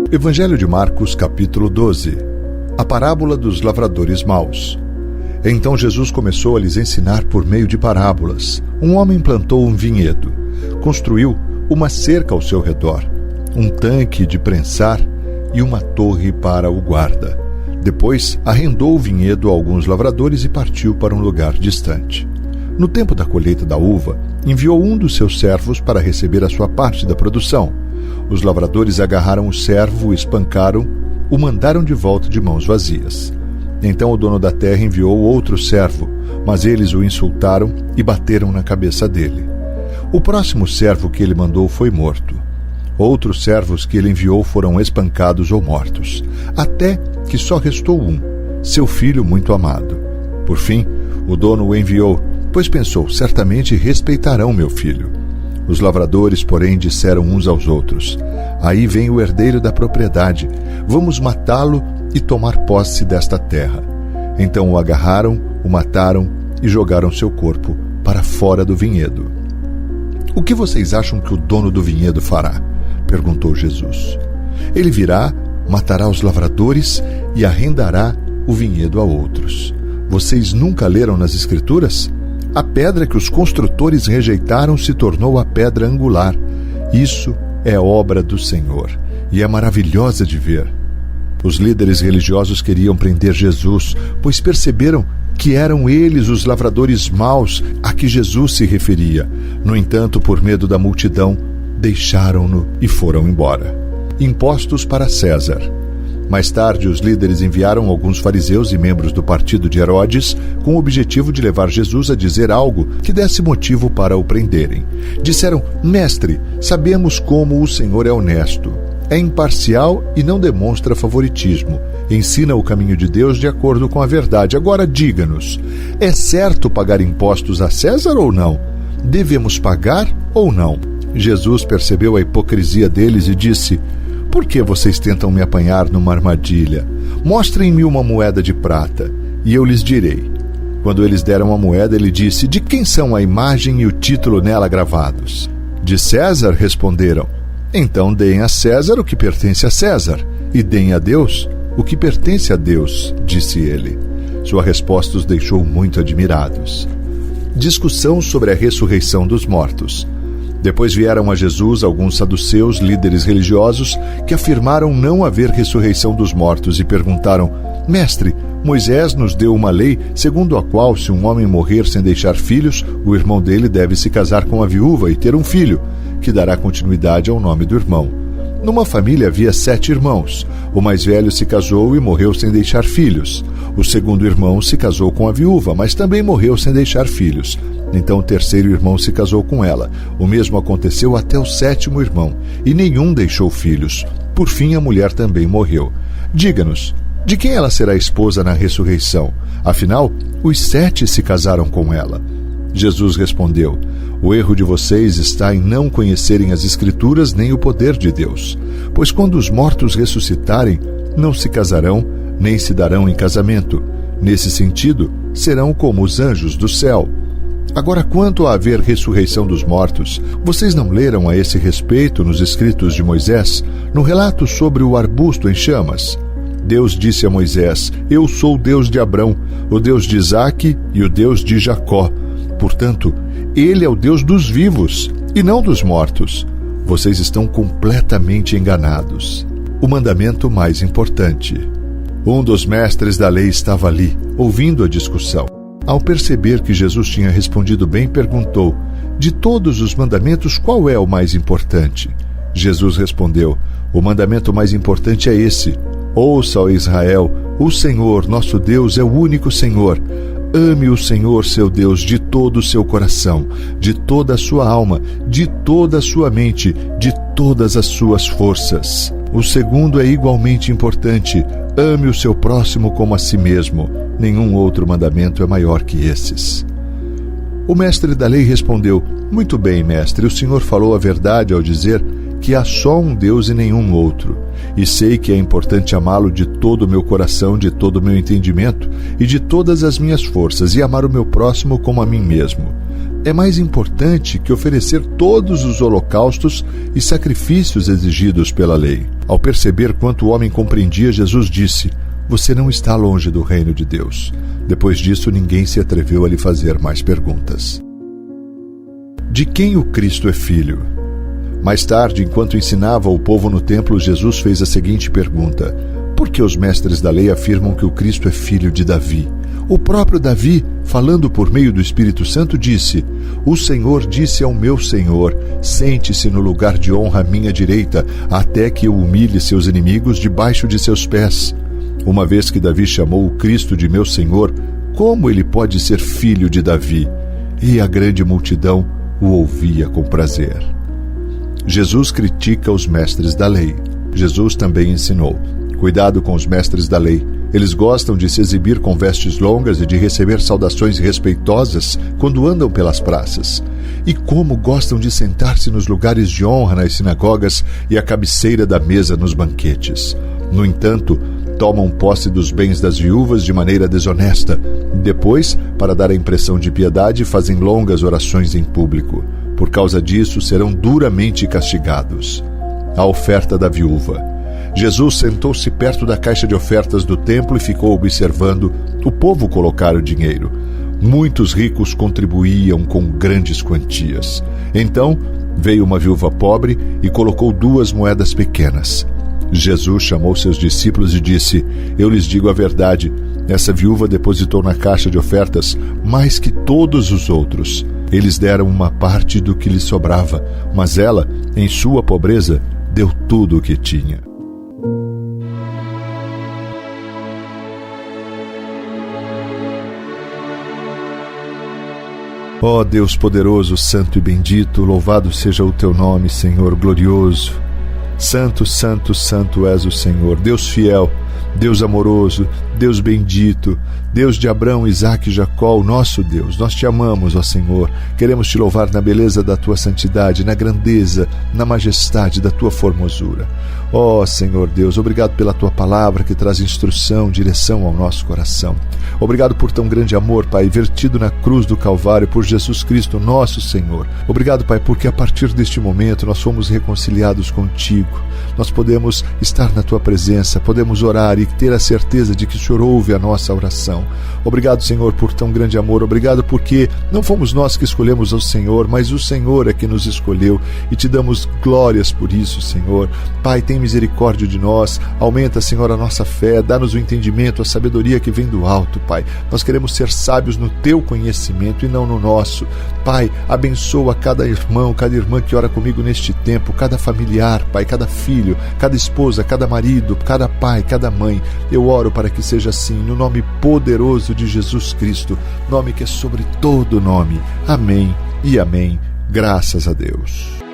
Evangelho de Marcos, capítulo 12. A parábola dos lavradores maus. Então Jesus começou a lhes ensinar por meio de parábolas. Um homem plantou um vinhedo, construiu uma cerca ao seu redor, um tanque de prensar e uma torre para o guarda. Depois arrendou o vinhedo a alguns lavradores e partiu para um lugar distante. No tempo da colheita da uva, enviou um dos seus servos para receber a sua parte da produção. Os lavradores agarraram o servo, o espancaram, o mandaram de volta de mãos vazias. Então o dono da terra enviou outro servo, mas eles o insultaram e bateram na cabeça dele. O próximo servo que ele mandou foi morto. Outros servos que ele enviou foram espancados ou mortos, até que só restou um, seu filho muito amado. Por fim, o dono o enviou, pois pensou, certamente respeitarão meu filho. Os lavradores, porém, disseram uns aos outros: aí vem o herdeiro da propriedade, vamos matá-lo e tomar posse desta terra. Então o agarraram, o mataram e jogaram seu corpo para fora do vinhedo. O que vocês acham que o dono do vinhedo fará? Perguntou Jesus. Ele virá, matará os lavradores e arrendará o vinhedo a outros. Vocês nunca leram nas Escrituras? A pedra que os construtores rejeitaram se tornou a pedra angular. Isso é obra do Senhor e é maravilhosa de ver. Os líderes religiosos queriam prender Jesus, pois perceberam que eram eles os lavradores maus a que Jesus se referia. No entanto, por medo da multidão, deixaram-no e foram embora. Impostos para César. Mais tarde, os líderes enviaram alguns fariseus e membros do partido de Herodes com o objetivo de levar Jesus a dizer algo que desse motivo para o prenderem. Disseram: Mestre, sabemos como o Senhor é honesto, é imparcial e não demonstra favoritismo. Ensina o caminho de Deus de acordo com a verdade. Agora diga-nos, é certo pagar impostos a César ou não? Devemos pagar ou não? Jesus percebeu a hipocrisia deles e disse: por que vocês tentam me apanhar numa armadilha? Mostrem-me uma moeda de prata, e eu lhes direi. Quando eles deram a moeda, ele disse: de quem são a imagem e o título nela gravados? De César, responderam. Então deem a César o que pertence a César, e deem a Deus o que pertence a Deus, disse ele. Sua resposta os deixou muito admirados. Discussão sobre a ressurreição dos mortos. Depois vieram a Jesus alguns saduceus, líderes religiosos, que afirmaram não haver ressurreição dos mortos e perguntaram: Mestre, Moisés nos deu uma lei segundo a qual, se um homem morrer sem deixar filhos, o irmão dele deve se casar com a viúva e ter um filho, que dará continuidade ao nome do irmão. Numa família havia 7 irmãos. O mais velho se casou e morreu sem deixar filhos. O segundo irmão se casou com a viúva, mas também morreu sem deixar filhos. Então o terceiro irmão se casou com ela. O mesmo aconteceu até o 7º irmão, e nenhum deixou filhos. Por fim, a mulher também morreu. Diga-nos, de quem ela será esposa na ressurreição? Afinal, os 7 se casaram com ela. Jesus respondeu: o erro de vocês está em não conhecerem as Escrituras nem o poder de Deus. Pois quando os mortos ressuscitarem, não se casarão, nem se darão em casamento. Nesse sentido, serão como os anjos do céu. Agora, quanto a haver ressurreição dos mortos, vocês não leram a esse respeito nos escritos de Moisés, no relato sobre o arbusto em chamas? Deus disse a Moisés: eu sou o Deus de Abrão, o Deus de Isaque e o Deus de Jacó. Portanto, ele é o Deus dos vivos e não dos mortos. Vocês estão completamente enganados. O mandamento mais importante. Um dos mestres da lei estava ali, ouvindo a discussão. Ao perceber que Jesus tinha respondido bem, perguntou: de todos os mandamentos, qual é o mais importante? Jesus respondeu: o mandamento mais importante é esse: ouça, ó Israel, o Senhor, nosso Deus, é o único Senhor. Ame o Senhor, seu Deus, de todo o seu coração, de toda a sua alma, de toda a sua mente, de todas as suas forças. O segundo é igualmente importante: ame o seu próximo como a si mesmo. Nenhum outro mandamento é maior que esses. O mestre da lei respondeu: muito bem, mestre, o senhor falou a verdade ao dizer que há só um Deus e nenhum outro. E sei que é importante amá-lo de todo o meu coração, de todo o meu entendimento e de todas as minhas forças, e amar o meu próximo como a mim mesmo. é mais importante que oferecer todos os holocaustos e sacrifícios exigidos pela lei. Ao perceber quanto o homem compreendia, Jesus disse: "Você não está longe do reino de Deus." Depois disso, ninguém se atreveu a lhe fazer mais perguntas. De quem o Cristo é filho? Mais tarde, enquanto ensinava o povo no templo, Jesus fez a seguinte pergunta: por que os mestres da lei afirmam que o Cristo é filho de Davi? O próprio Davi, falando por meio do Espírito Santo, disse: "O Senhor disse ao meu Senhor: sente-se no lugar de honra à minha direita, até que eu humilhe seus inimigos debaixo de seus pés." Uma vez que Davi chamou o Cristo de meu Senhor, como ele pode ser filho de Davi? E a grande multidão o ouvia com prazer. Jesus critica os mestres da lei. Jesus também ensinou: cuidado com os mestres da lei. Eles gostam de se exibir com vestes longas e de receber saudações respeitosas quando andam pelas praças. E como gostam de sentar-se nos lugares de honra nas sinagogas e à cabeceira da mesa nos banquetes. No entanto, tomam posse dos bens das viúvas de maneira desonesta. Depois, para dar a impressão de piedade, fazem longas orações em público. Por causa disso, serão duramente castigados. A oferta da viúva. Jesus sentou-se perto da caixa de ofertas do templo e ficou observando o povo colocar o dinheiro. Muitos ricos contribuíam com grandes quantias. Então, veio uma viúva pobre e colocou 2 moedas pequenas. Jesus chamou seus discípulos e disse: "Eu lhes digo a verdade, essa viúva depositou na caixa de ofertas mais que todos os outros. Eles deram uma parte do que lhes sobrava, mas ela, em sua pobreza, deu tudo o que tinha." Ó Deus poderoso, santo e bendito, louvado seja o teu nome, Senhor glorioso. Santo, santo, santo és o Senhor, Deus fiel, Deus amoroso, Deus bendito, Deus de Abraão, Isaque e Jacó, o nosso Deus. Nós te amamos, ó Senhor. Queremos te louvar na beleza da tua santidade, na grandeza, na majestade da tua formosura. Ó Senhor Deus, obrigado pela tua palavra que traz instrução, direção ao nosso coração. Obrigado por tão grande amor, Pai, vertido na cruz do Calvário por Jesus Cristo, nosso Senhor. Obrigado, Pai, porque a partir deste momento nós fomos reconciliados contigo. Nós podemos estar na tua presença, podemos orar e ter a certeza de que o Senhor ouve a nossa oração. Obrigado, Senhor, por tão grande amor. Obrigado porque não fomos nós que escolhemos o Senhor, mas o Senhor é que nos escolheu, e te damos glórias por isso, Senhor. Pai, tem misericórdia de nós, aumenta, Senhor, a nossa fé, dá-nos o entendimento, a sabedoria que vem do alto, Pai. Nós queremos ser sábios no teu conhecimento e não no nosso. Pai, abençoa cada irmão, cada irmã que ora comigo neste tempo, cada familiar, Pai, cada filho, cada esposa, cada marido, cada pai, cada mãe. Eu oro para que seja assim, no nome poderoso de Jesus Cristo, nome que é sobre todo nome. Amém e amém. Graças a Deus.